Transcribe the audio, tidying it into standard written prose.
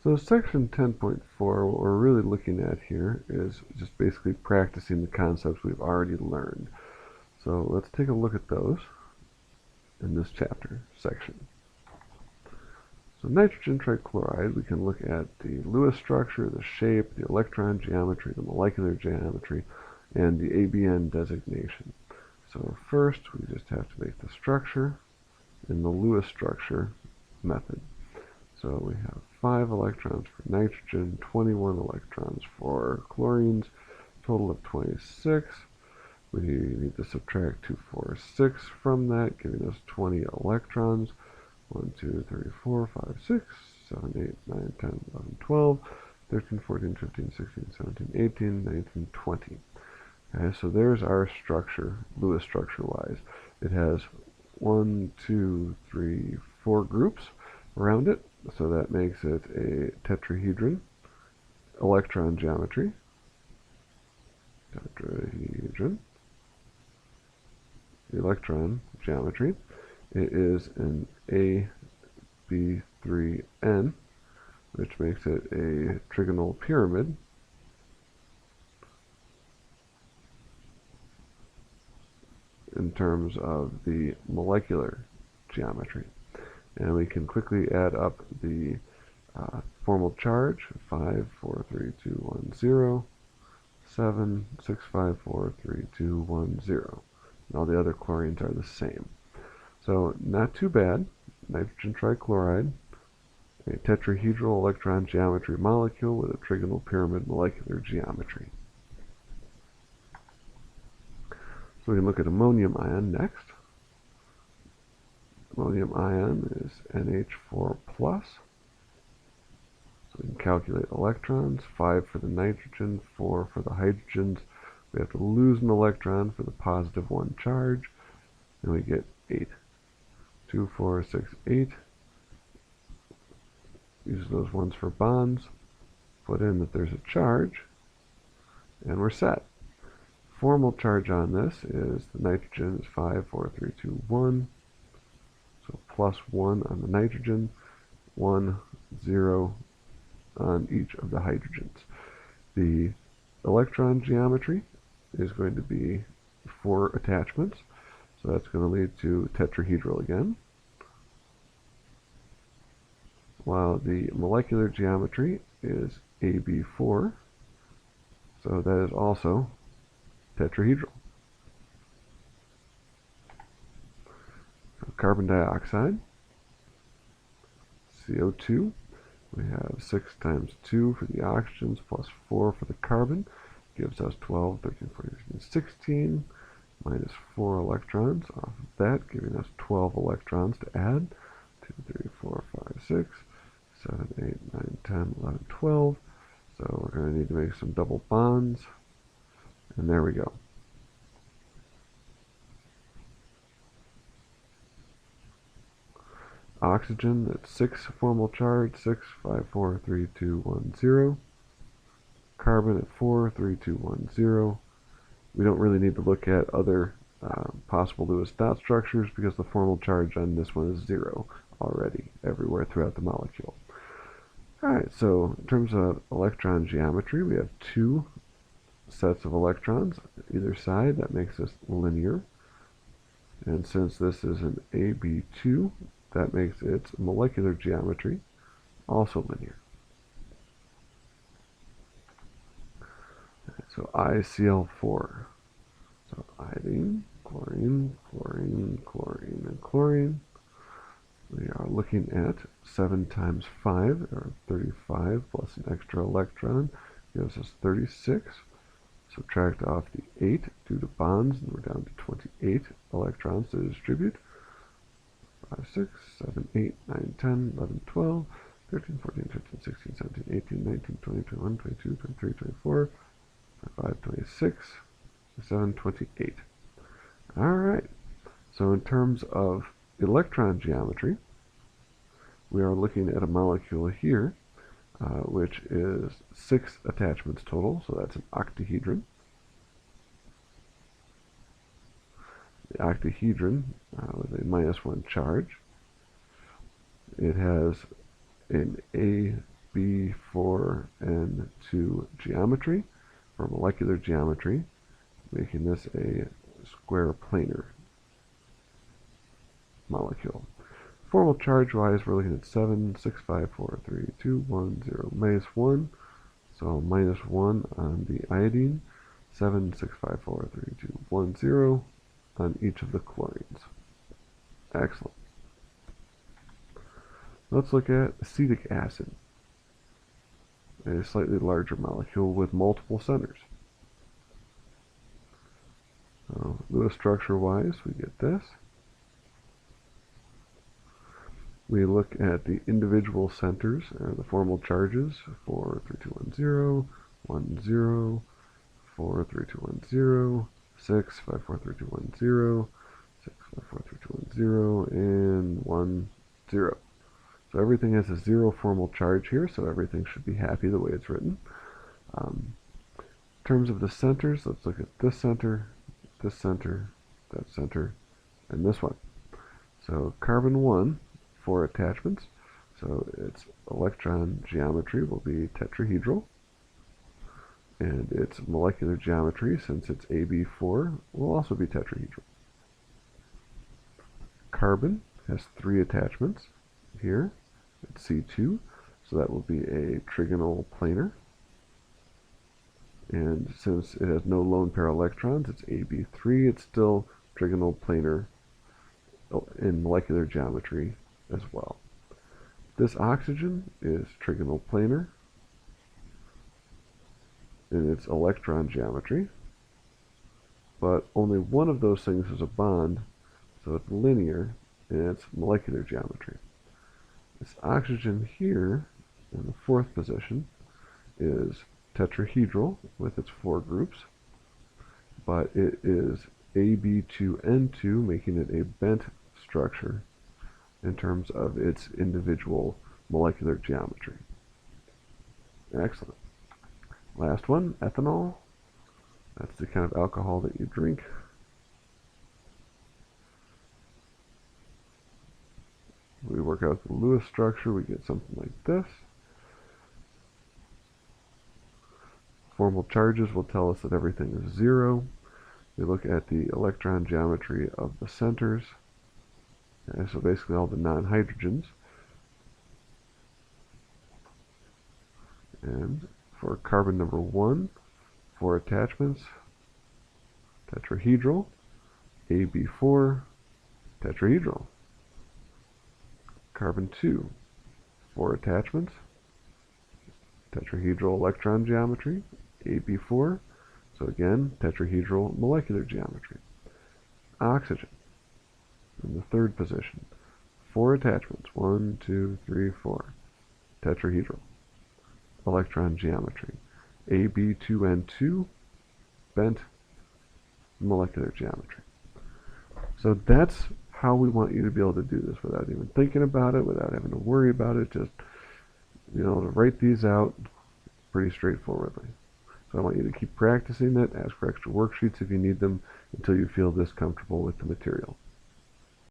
So section 10.4, what we're really looking at here is just basically practicing the concepts we've already learned. So let's take a look at those in this chapter section. So nitrogen trichloride, we can look at the Lewis structure, the shape, the electron geometry, the molecular geometry, and the ABN designation. So first, we just have to make the structure in the Lewis structure method. So we have 5 electrons for nitrogen, 21 electrons for chlorines, total of 26. We need to subtract 2, 4, 6 from that, giving us 20 electrons. 1, 2, 3, 4, 5, 6, 7, 8, 9, 10, 11, 12, 13, 14, 15, 16, 17, 18, 19, 20. Okay, so there's our structure, Lewis structure-wise. It has 1, 2, 3, 4 groups around it, so that makes it a tetrahedron. Electron geometry. Tetrahedron. Electron geometry. It is an AB3N, which makes it a trigonal pyramid. In terms of the molecular geometry. And we can quickly add up the formal charge: 5, 4, 3, 2, 1, 0, 7, 6, 5, 4, 3, 2, 1, 0. And all the other chlorines are the same. So not too bad. Nitrogen trichloride, a tetrahedral electron geometry molecule with a trigonal pyramid molecular geometry. So we can look at ammonium ion next. Ammonium ion is NH4+. So we can calculate electrons, 5 for the nitrogen, 4 for the hydrogens. We have to lose an electron for the positive 1 charge, and we get 8. 2, 4, 6, 8. Use those ones for bonds. Put in that there's a charge, and we're set. Formal charge on this is the nitrogen is 5, 4, 3, 2, 1. So plus 1 on the nitrogen, 1, 0 on each of the hydrogens. The electron geometry is going to be 4 attachments. So that's going to lead to tetrahedral again. While the molecular geometry is AB4. So that is also tetrahedral. So carbon dioxide, CO2, we have 6 times 2 for the oxygens plus 4 for the carbon, gives us 12, 13, 14, 15, 16, minus 4 electrons off of that, giving us 12 electrons to add. 2, 3, 4, 5, 6, 7, 8, 9, 10, 11, 12. So we're going to need to make some double bonds. And there we go. Oxygen, that's 6 formal charge, 6, 5, 4, 3, 2, 1, 0. Carbon at 4, 3, 2, 1, 0. We don't really need to look at other possible Lewis dot structures because the formal charge on this one is 0 already everywhere throughout the molecule. Alright, so in terms of electron geometry, we have 2 sets of electrons either side. That makes this linear. And since this is an AB2, that makes its molecular geometry also linear. So ICl4. So iodine, chlorine, chlorine, chlorine, and chlorine. We are looking at 7 times 5, or 35, plus an extra electron, gives us 36. Subtract off the 8 due to bonds, and we're down to 28 electrons to distribute. 5, 6, 7, 8, 9, 10, 11, 12, 13, 14, 15, 16, 17, 18, 19, 20, 21, 22, 23, 24, 25, 26, 27, 28. Alright, so in terms of electron geometry, we are looking at a molecule here, which is 6 attachments total, so that's an octahedron. The octahedron with a -1 charge. It has an B4N2 geometry for molecular geometry, making this a square planar molecule. Formal charge-wise, we're looking at 7, 6, 5, 4, 3, 2, 1, 0, minus 1. So minus 1 on the iodine, 7, 6, 5, 4, 3, 2, 1, 0 on each of the chlorines. Excellent. Let's look at acetic acid, a slightly larger molecule with multiple centers. Lewis structure-wise, we get this. We look at the individual centers, the formal charges, 4, 3, 2, 1, 0, 1, 0, 4, 3, 2, 1, 0, 6, 5, 4, 3, 2, 1, 0, 6, 5, 4, 3, 2, 1, 0, and 1, 0. So everything has a 0 formal charge here, so everything should be happy the way it's written. In terms of the centers, let's look at this center, that center, and this one. So carbon 1, 4 attachments, so its electron geometry will be tetrahedral, and its molecular geometry, since it's AB4, will also be tetrahedral. Carbon has 3 attachments here. It's C2, so that will be a trigonal planar. And since it has no lone pair electrons, it's AB3, it's still trigonal planar in molecular geometry as well. This oxygen is trigonal planar in its electron geometry, but only one of those things is a bond, so it's linear in its molecular geometry. This oxygen here, in the 4th position, is tetrahedral with its 4 groups, but it is AB2N2, making it a bent structure in terms of its individual molecular geometry. Excellent. Last one, ethanol. That's the kind of alcohol that you drink. We work out the Lewis structure, we get something like this. Formal charges will tell us that everything is 0. We look at the electron geometry of the centers. Okay, so basically all the non-hydrogens. And for carbon number 1, 4 attachments, tetrahedral, AB4, tetrahedral. Carbon 2, 4 attachments, tetrahedral electron geometry, AB4, so again, tetrahedral molecular geometry. Oxygen, in the 3rd position, 4 attachments, 1, 2, 3, 4, tetrahedral electron geometry, AB2N2, bent molecular geometry. So that's how we want you to be able to do this without even thinking about it, without having to worry about it, just, to write these out pretty straightforwardly. So I want you to keep practicing it, ask for extra worksheets if you need them, until you feel this comfortable with the material.